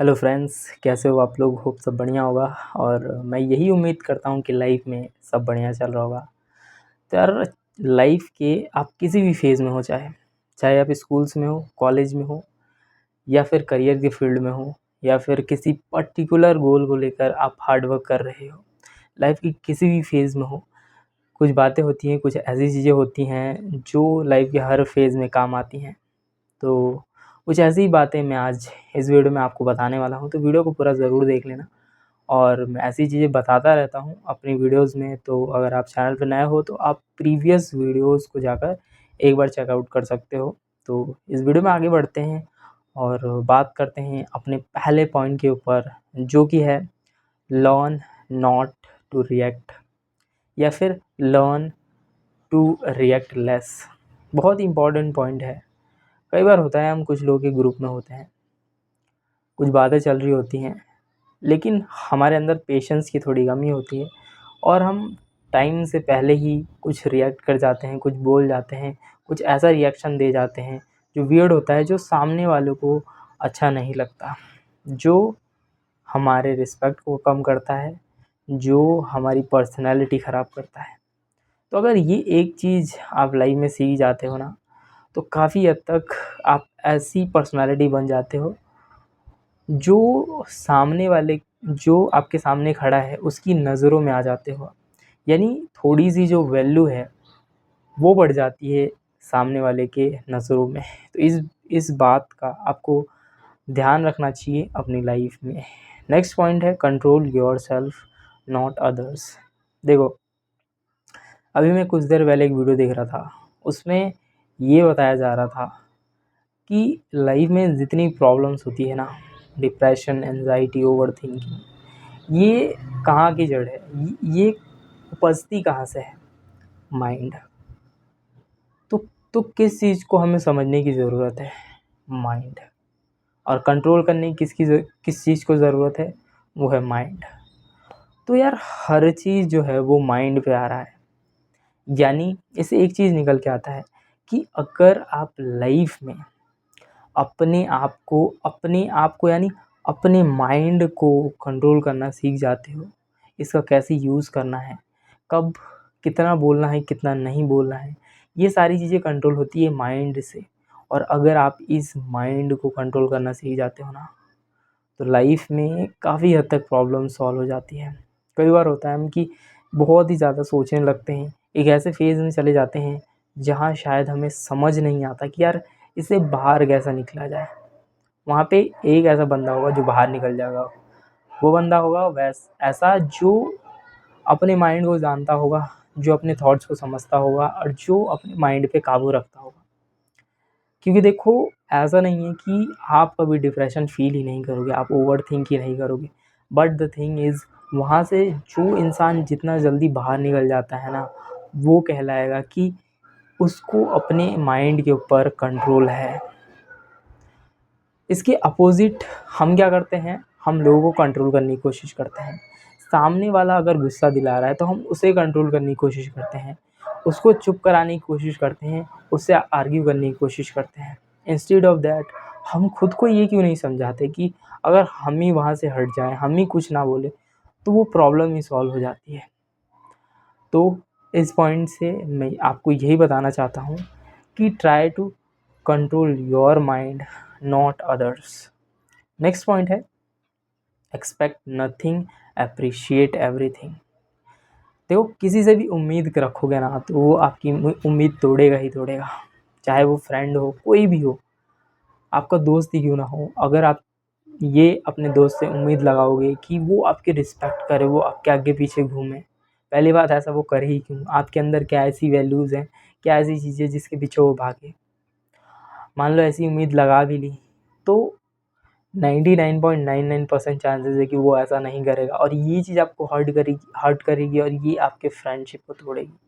Hello friends, कैसे हो आप लोग। होप सब बढ़िया होगा और मैं यही उम्मीद करता हूँ कि लाइफ में सब बढ़िया चल रहा होगा। तो यार, लाइफ के आप किसी भी फेज़ में हो, चाहे चाहे आप स्कूल्स में हो, कॉलेज में हो, या फिर करियर के फील्ड में हो, या फिर किसी पर्टिकुलर गोल को लेकर आप हार्ड वर्क कर रहे हो। लाइफ की किसी भी फेज़ में हो, कुछ बातें होती हैं, कुछ ऐसी चीज़ें होती हैं जो लाइफ के हर फेज़ में काम आती हैं। तो कुछ ऐसी ही बातें मैं आज इस वीडियो में आपको बताने वाला हूँ, तो वीडियो को पूरा ज़रूर देख लेना। और मैं ऐसी चीज़ें बताता रहता हूँ अपनी वीडियोज़ में, तो अगर आप चैनल पर नए हो तो आप प्रीवियस वीडियोज़ को जाकर एक बार चेकआउट कर सकते हो। तो इस वीडियो में आगे बढ़ते हैं और बात करते हैं अपने पहले पॉइंट के ऊपर, जो कि है लर्न नॉट टू रिएक्ट, या फिर लर्न टू रिएक्ट लेस। बहुत इंपॉर्टेंट पॉइंट है। कई बार होता है, हम कुछ लोगों के ग्रुप में होते हैं, कुछ बातें चल रही होती हैं, लेकिन हमारे अंदर पेशेंस की थोड़ी कमी होती है और हम टाइम से पहले ही कुछ रिएक्ट कर जाते हैं, कुछ बोल जाते हैं, कुछ ऐसा रिएक्शन दे जाते हैं जो वियर्ड होता है, जो सामने वालों को अच्छा नहीं लगता, जो हमारे रिस्पेक्ट को कम करता है, जो हमारी पर्सनैलिटी ख़राब करता है। तो अगर ये एक चीज़ आप लाइफ में सीख जाते हो ना, तो काफ़ी हद तक आप ऐसी पर्सनैलिटी बन जाते हो जो सामने वाले, जो आपके सामने खड़ा है, उसकी नज़रों में आ जाते हो। यानी थोड़ी-सी जो वैल्यू है वो बढ़ जाती है सामने वाले के नज़रों में। तो इस बात का आपको ध्यान रखना चाहिए अपनी लाइफ में। नेक्स्ट पॉइंट है कंट्रोल योरसेल्फ नॉट अदर्स। देखो, अभी मैं कुछ देर पहले एक वीडियो देख रहा था, उसमें ये बताया जा रहा था कि लाइफ में जितनी प्रॉब्लम्स होती है ना, डिप्रेशन, एंजाइटी, ओवरथिंकिंग, ये कहाँ की जड़ है, ये उपजती कहाँ से है? माइंड। तो किस चीज़ को हमें समझने की ज़रूरत है? माइंड। और कंट्रोल करने की किस चीज़ को ज़रूरत है? वो है माइंड। तो यार, हर चीज़ जो है वो माइंड पे आ रहा है। यानी इससे एक चीज़ निकल के आता है कि अगर आप लाइफ में अपने आप को यानी अपने माइंड को कंट्रोल करना सीख जाते हो, इसका कैसे यूज़ करना है, कब कितना बोलना है, कितना नहीं बोलना है, ये सारी चीज़ें कंट्रोल होती है माइंड से। और अगर आप इस माइंड को कंट्रोल करना सीख जाते हो ना, तो लाइफ में काफ़ी हद तक प्रॉब्लम सॉल्व हो जाती है। कई बार होता है हम कि बहुत ही ज़्यादा सोचने लगते हैं, एक ऐसे फेज़ में चले जाते हैं जहाँ शायद हमें समझ नहीं आता कि यार इससे बाहर कैसा निकला जाए। वहाँ पे एक ऐसा बंदा होगा जो बाहर निकल जाएगा। वो बंदा होगा ऐसा जो अपने माइंड को जानता होगा, जो अपने थॉट्स को समझता होगा और जो अपने माइंड पे काबू रखता होगा। क्योंकि देखो, ऐसा नहीं है कि आप कभी डिप्रेशन फ़ील ही नहीं करोगे, आप ओवरथिंक ही नहीं करोगे। बट द थिंग इज़, वहाँ से जो इंसान जितना जल्दी बाहर निकल जाता है ना, वो कहलाएगा कि उसको अपने माइंड के ऊपर कंट्रोल है। इसके अपोज़िट हम क्या करते हैं, हम लोगों को कंट्रोल करने की कोशिश करते हैं। सामने वाला अगर गुस्सा दिला रहा है तो हम उसे कंट्रोल करने की कोशिश करते हैं, उसको चुप कराने की कोशिश करते हैं, उससे आर्ग्यू करने की कोशिश करते हैं। इंस्टेड ऑफ दैट, हम खुद को ये क्यों नहीं समझाते कि अगर हम ही वहाँ से हट जाएँ, हम ही कुछ ना बोले, तो वो प्रॉब्लम ही सॉल्व हो जाती है। तो इस पॉइंट से मैं आपको यही बताना चाहता हूँ कि try to control your mind not others. Next point है एक्सपेक्ट नथिंग, अप्रिशिएट एवरीथिंग। देखो, किसी से भी उम्मीद रखोगे ना, तो वो आपकी उम्मीद तोड़ेगा ही तोड़ेगा। चाहे वो फ्रेंड हो, कोई भी हो, आपका दोस्त ही क्यों ना हो। अगर आप ये अपने दोस्त से उम्मीद लगाओगे कि वो आपकी रिस्पेक्ट करे, वो आपके आगे पीछे घूमे, पहली बात ऐसा वो करे ही क्यों? आपके अंदर क्या ऐसी वैल्यूज़ हैं, क्या ऐसी चीज़ें जिसके पीछे वो भागे? मान लो ऐसी उम्मीद लगा भी ली, तो 99.99% चांसेस है कि वो ऐसा नहीं करेगा और ये चीज़ आपको हर्ट करेगी और ये आपके फ्रेंडशिप को तोड़ेगी।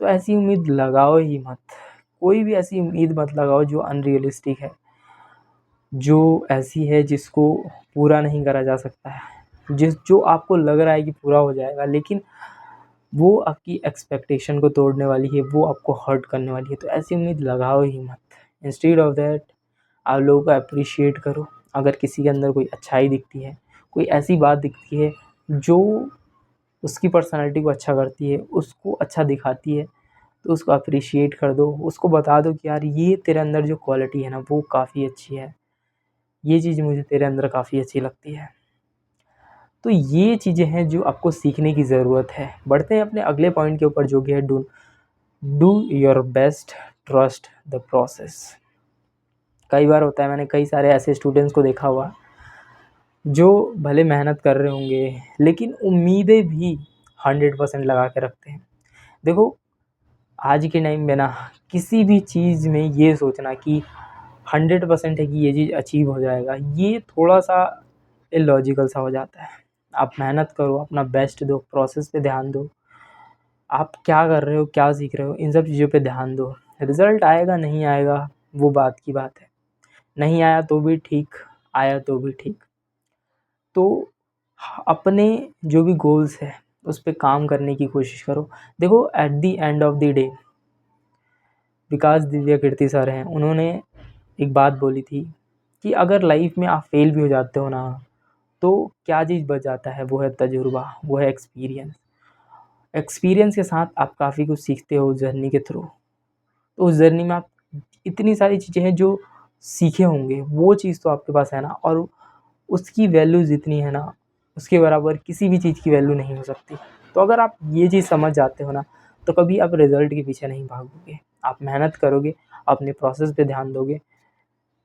तो ऐसी उम्मीद लगाओ ही मत। कोई भी ऐसी उम्मीद मत लगाओ जो अनरियलिस्टिक है, जो ऐसी है जिसको पूरा नहीं करा जा सकता है, जो आपको लग रहा है कि पूरा हो जाएगा, लेकिन वो आपकी एक्सपेक्टेशन को तोड़ने वाली है, वो आपको हर्ट करने वाली है। तो ऐसी उम्मीद लगाओ ही मत। इंस्टेड ऑफ दैट, आप लोगों को अप्रिशिएट करो, अगर किसी के अंदर कोई अच्छाई दिखती है, कोई ऐसी बात दिखती है जो उसकी पर्सनैलिटी को अच्छा करती है, उसको अच्छा दिखाती है, तो उसको अप्रिशिएट कर दो, उसको बता दो कि यार ये तेरे अंदर जो क्वालिटी है ना वो काफ़ी अच्छी है, ये चीज़ मुझे तेरे अंदर काफ़ी अच्छी लगती है। तो ये चीज़ें हैं जो आपको सीखने की ज़रूरत है। बढ़ते हैं अपने अगले पॉइंट के ऊपर, जो कि है do do your best, trust the process. कई बार होता है, मैंने कई सारे ऐसे स्टूडेंट्स को देखा हुआ जो भले मेहनत कर रहे होंगे लेकिन उम्मीदें भी 100% लगा के रखते हैं। देखो, आज के टाइम में ना किसी भी चीज़ में ये सोचना कि 100% है कि ये चीज़ अचीव हो जाएगा, ये थोड़ा-सा इलॉजिकल सा हो जाता है। आप मेहनत करो, अपना बेस्ट दो, प्रोसेस पे ध्यान दो। आप क्या कर रहे हो, क्या सीख रहे हो, इन सब चीज़ों पे ध्यान दो। रिज़ल्ट आएगा, नहीं आएगा, वो बात की बात है। नहीं आया तो भी ठीक, आया तो भी ठीक। तो अपने जो भी गोल्स हैं, उस पे काम करने की कोशिश करो। देखो, at the end of the day Vikas Divya Kirti sir हैं, उन्होंने एक बात बोली थी कि अगर लाइफ में आप फेल भी हो जाते हो ना, तो क्या चीज़ बच जाता है, वो है तजुर्बा, वो है एक्सपीरियंस। एक्सपीरियंस के साथ आप काफ़ी कुछ सीखते हो जर्नी के थ्रू। तो उस जर्नी में आप इतनी सारी चीज़ें हैं जो सीखे होंगे, वो चीज़ तो आपके पास है ना, और उसकी वैल्यू जितनी है ना, उसके बराबर किसी भी चीज़ की वैल्यू नहीं हो सकती। तो अगर आप ये चीज़ समझ जाते हो ना, तो कभी आप रिज़ल्ट के पीछे नहीं भागोगे। आप मेहनत करोगे, अपने प्रोसेस पे ध्यान दोगे,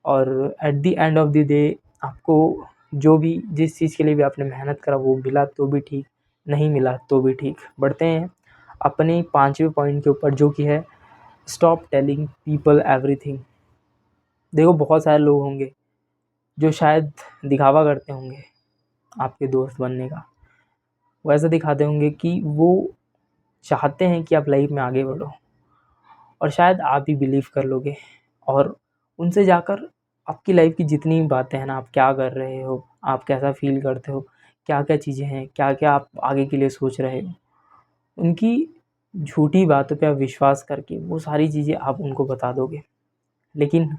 और at the end of the day आपको जो भी, जिस चीज़ के लिए भी आपने मेहनत करा, वो मिला तो भी ठीक, नहीं मिला तो भी ठीक। बढ़ते हैं अपने 5वें पॉइंट के ऊपर, जो कि है स्टॉप टेलिंग पीपल एवरीथिंग। देखो, बहुत सारे लोग होंगे जो शायद दिखावा करते होंगे आपके दोस्त बनने का। वो ऐसा दिखाते होंगे कि वो चाहते हैं कि आप लाइफ में आगे बढ़ो, और शायद आप भी बिलीव कर लोगे, और उनसे जाकर आपकी लाइफ की जितनी बातें हैं ना, आप क्या कर रहे हो, आप कैसा फ़ील करते हो, क्या-क्या चीज़ें हैं, क्या-क्या आप आगे के लिए सोच रहे हो, उनकी झूठी बातों पे आप विश्वास करके वो सारी चीज़ें आप उनको बता दोगे। लेकिन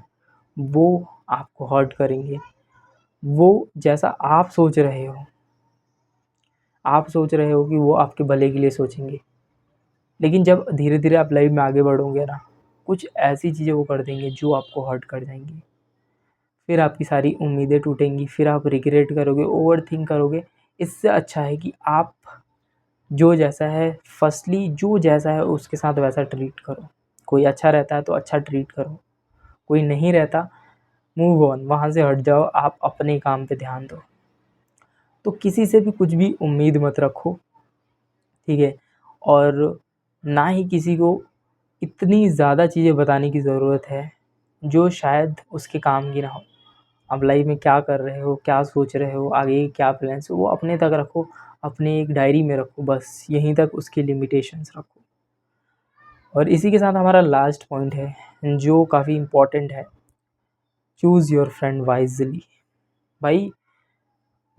वो आपको हर्ट करेंगे। वो जैसा आप सोच रहे हो कि वो आपके भले के लिए सोचेंगे। लेकिन जब धीरे-धीरे आप लाइफ में आगे बढ़ोगे ना, कुछ ऐसी चीज़ें वो कर देंगे जो आपको हर्ट कर जाएँगी। फिर आपकी सारी उम्मीदें टूटेंगी, फिर आप रिग्रेट करोगे, ओवरथिंक करोगे। इससे अच्छा है कि आप जो जैसा है, फर्स्टली जो जैसा है उसके साथ वैसा ट्रीट करो। कोई अच्छा रहता है तो अच्छा ट्रीट करो, कोई नहीं रहता, मूव ऑन, वहाँ से हट जाओ, आप अपने काम पे ध्यान दो। तो किसी से भी कुछ भी उम्मीद मत रखो, ठीक है? और ना ही किसी को इतनी ज़्यादा चीज़ें बताने की ज़रूरत है, जो शायद उसके काम की ना हो। आप लाइफ में क्या कर रहे हो, क्या सोच रहे हो, आगे क्या प्लान्स हो, वो अपने तक रखो, अपनी एक डायरी में रखो, बस यहीं तक उसकी लिमिटेशंस रखो। और इसी के साथ हमारा लास्ट पॉइंट है, जो काफ़ी इम्पोर्टेंट है, चूज़ योर फ्रेंड वाइज़ली। भाई,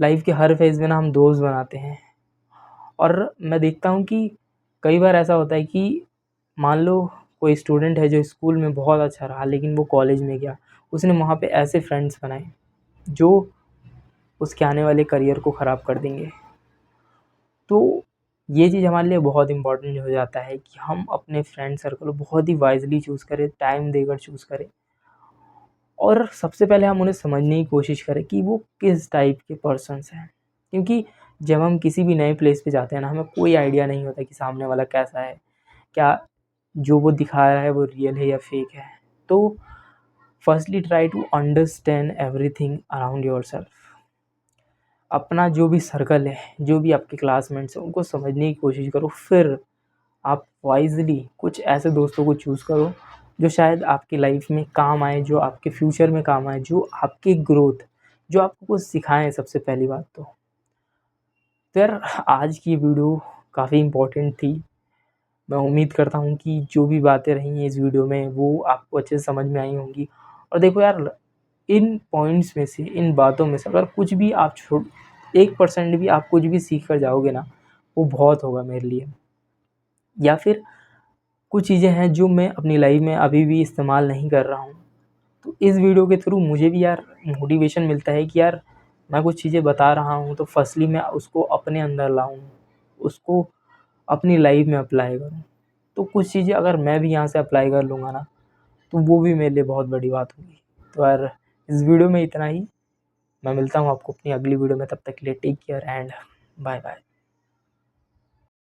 लाइफ के हर फेज़ में ना हम दोस्त बनाते हैं, और मैं देखता हूँ कि कई बार ऐसा होता है कि मान लो कोई स्टूडेंट है जो स्कूल में बहुत अच्छा रहा, लेकिन वो कॉलेज में गया, उसने वहाँ पे ऐसे फ्रेंड्स बनाए जो उसके आने वाले करियर को ख़राब कर देंगे। तो ये चीज़ हमारे लिए बहुत इम्पोर्टेंट हो जाता है कि हम अपने फ्रेंड सर्कल को बहुत ही वाइज़ली चूज़ करें, टाइम देकर चूज़ करें, और सबसे पहले हम उन्हें समझने की कोशिश करें कि वो किस टाइप के पर्सन्स हैं। क्योंकि जब हम किसी भी नए प्लेस पे जाते हैं ना, हमें कोई आइडिया नहीं होता कि सामने वाला कैसा है, क्या जो वो दिखा रहा है वो रियल है या फेक है। तो firstly try to understand everything around yourself. अपना जो भी सर्कल है, जो भी आपके क्लासमेट्स हैं, उनको समझने की कोशिश करो। फिर आप वाइज़ली कुछ ऐसे दोस्तों को चूज़ करो जो शायद आपकी लाइफ में काम आए, जो आपके फ्यूचर में काम आए, जो आपकी ग्रोथ, जो आपको कुछ सिखाएँ सबसे पहली बात तो। तो यार, आज की वीडियो काफ़ी इम्पोर्टेंट थी। मैं उम्मीद करता हूँ कि जो भी बातें रही हैं इस वीडियो में, वो आपको अच्छे से समझ में आई होंगी। और देखो यार, इन पॉइंट्स में से, इन बातों में से अगर कुछ भी आप 1% भी आप कुछ भी सीख कर जाओगे ना, वो बहुत होगा मेरे लिए। या फिर कुछ चीज़ें हैं जो मैं अपनी लाइफ में अभी भी इस्तेमाल नहीं कर रहा हूँ, तो इस वीडियो के थ्रू मुझे भी यार मोटिवेशन मिलता है कि यार मैं कुछ चीज़ें बता रहा हूँ तो फर्स्टली मैं उसको अपने अंदर लाऊँ, उसको अपनी लाइफ में अप्लाई करूँ। तो कुछ चीज़ें अगर मैं भी यहाँ से अप्लाई कर लूँगा ना, तो वो भी मेरे लिए बहुत बड़ी बात होगी। तो यार इस वीडियो में इतना ही। मैं मिलता हूँ आपको अपनी अगली वीडियो में, तब तक के लिए take care and bye bye.